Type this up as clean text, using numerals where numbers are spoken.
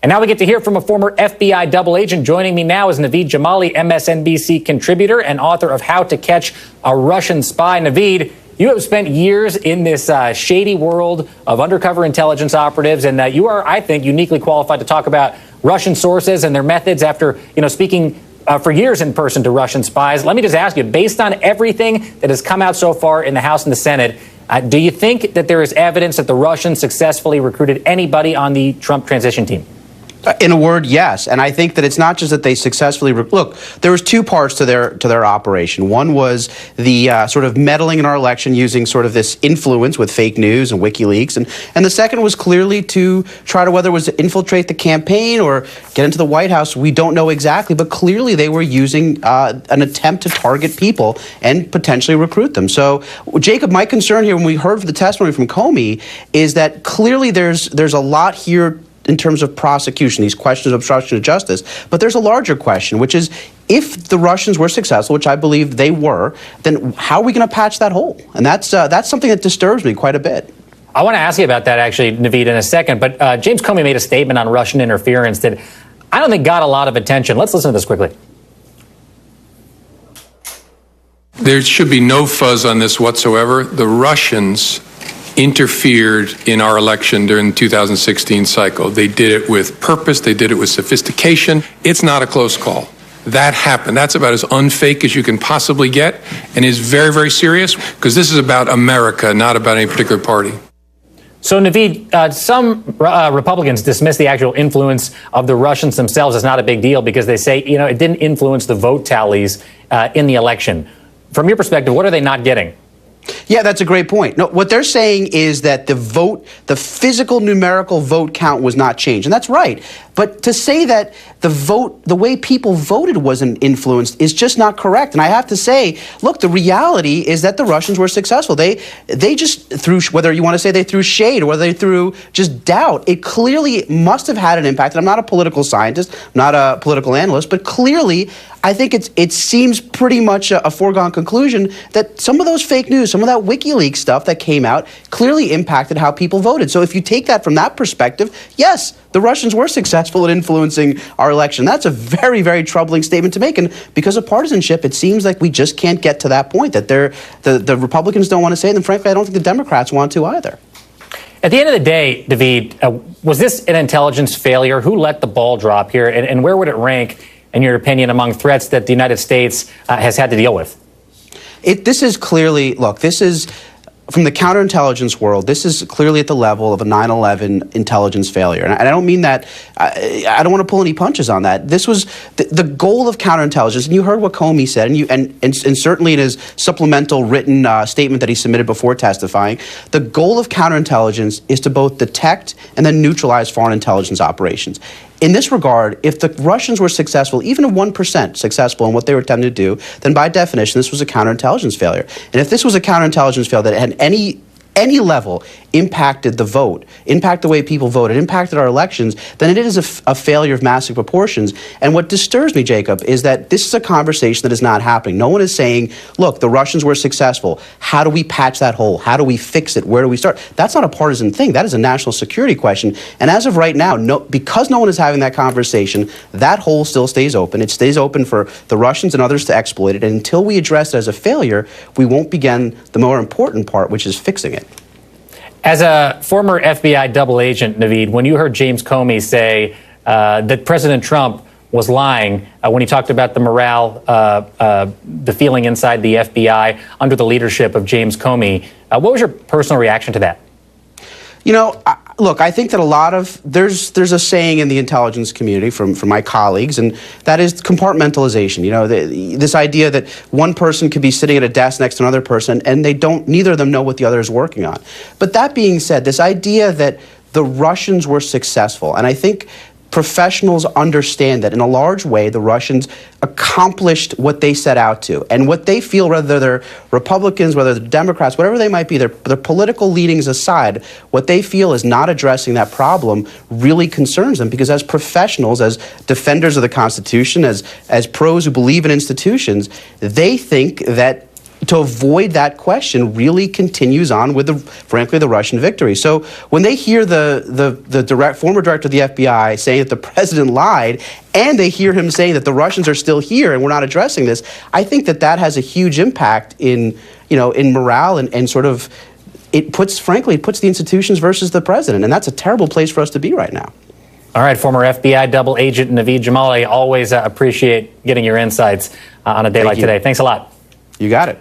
And now we get to hear from a former FBI double agent. Joining me now is Naveed Jamali, MSNBC contributor and author of How to Catch a Russian Spy. Naveed, you have spent years in this shady world of undercover intelligence operatives, and you are, I think, uniquely qualified to talk about Russian sources and their methods after, speaking for years in person to Russian spies. Let me just ask you, based on everything that has come out so far in the House and the Senate, do you think that there is evidence that the Russians successfully recruited anybody on the Trump transition team? In a word, yes. And I think that it's not just that they successfully look. There was two parts to their operation. One was the sort of meddling in our election using sort of this influence with fake news and WikiLeaks, and the second was clearly to try to, whether it was to infiltrate the campaign or get into the White House. We don't know exactly, but clearly they were using an attempt to target people and potentially recruit them. So, Jacob, my concern here when we heard the testimony from Comey is that clearly there's a lot here in terms of prosecution, these questions of obstruction of justice. But there's a larger question, which is, if the Russians were successful, which I believe they were, then how are we going to patch that hole? And that's something that disturbs me quite a bit. I want to ask you about that, actually, Naveed, in a second. But James Comey made a statement on Russian interference that I don't think got a lot of attention. Let's listen to this quickly. There should be no fuzz on this whatsoever. The Russians interfered in our election during the 2016 cycle. They did it with purpose. They did it with sophistication. It's not a close call. That happened. That's about as unfake as you can possibly get, and is very, very serious, because this is about America, not about any particular party. So, Naveed, some Republicans dismiss the actual influence of the Russians themselves as not a big deal because they say, it didn't influence the vote tallies in the election. From your perspective, what are they not getting? Yeah, that's a great point. No, what they're saying is that the physical numerical vote count was not changed. And that's right. But to say that the way people voted wasn't influenced is just not correct. And I have to say, look, the reality is that the Russians were successful. They just threw, whether you want to say they threw shade or whether they threw just doubt, it clearly must have had an impact. And I'm not a political scientist, not a political analyst, but clearly I think it seems pretty much a foregone conclusion that some of those fake news, some of that WikiLeaks stuff that came out clearly impacted how people voted. So if you take that from that perspective, yes, the Russians were successful at influencing our election. That's a very, very troubling statement to make. And because of partisanship, it seems like we just can't get to that point, that the Republicans don't want to say it, and frankly, I don't think the Democrats want to either. At the end of the day, Naveed, was this an intelligence failure? Who let the ball drop here? And where would it rank, in your opinion, among threats that the United States has had to deal with? This is clearly, look, this is, from the counterintelligence world, this is clearly at the level of a 9/11 intelligence failure. And I don't mean that, I don't want to pull any punches on that. This was the goal of counterintelligence, and you heard what Comey said, and certainly in his supplemental written statement that he submitted before testifying, the goal of counterintelligence is to both detect and then neutralize foreign intelligence operations. In this regard, if the Russians were successful, even 1% successful in what they were attempting to do, then by definition, this was a counterintelligence failure. And if this was a counterintelligence failure that had any level impacted the vote, impacted the way people voted, impacted our elections, then it is a failure of massive proportions. And what disturbs me, Jacob, is that this is a conversation that is not happening. No one is saying, look, the Russians were successful. How do we patch that hole? How do we fix it? Where do we start? That's not a partisan thing. That is a national security question. And as of right now, because no one is having that conversation, that hole still stays open. It stays open for the Russians and others to exploit it. And until we address it as a failure, we won't begin the more important part, which is fixing it. As a former FBI double agent, Naveed, when you heard James Comey say that President Trump was lying when he talked about the morale, the feeling inside the FBI under the leadership of James Comey, what was your personal reaction to that? Look, I think that there's a saying in the intelligence community from my colleagues, and that is compartmentalization. This idea that one person could be sitting at a desk next to another person and neither of them know what the other is working on. But that being said, this idea that the Russians were successful, and I think professionals understand that in a large way the Russians accomplished what they set out to. And what they feel, whether they're Republicans, whether they're Democrats, whatever they might be, their political leanings aside, what they feel is not addressing that problem really concerns them, because as professionals, as defenders of the Constitution, as pros who believe in institutions, they think that to avoid that question really continues on with, frankly, the Russian victory. So when they hear the former director of the FBI saying that the president lied, and they hear him saying that the Russians are still here and we're not addressing this, I think that has a huge impact in morale and sort of it puts the institutions versus the president, and that's a terrible place for us to be right now. All right, former FBI double agent Naveed Jamali, always appreciate getting your insights on a day like today. Thanks a lot. You got it.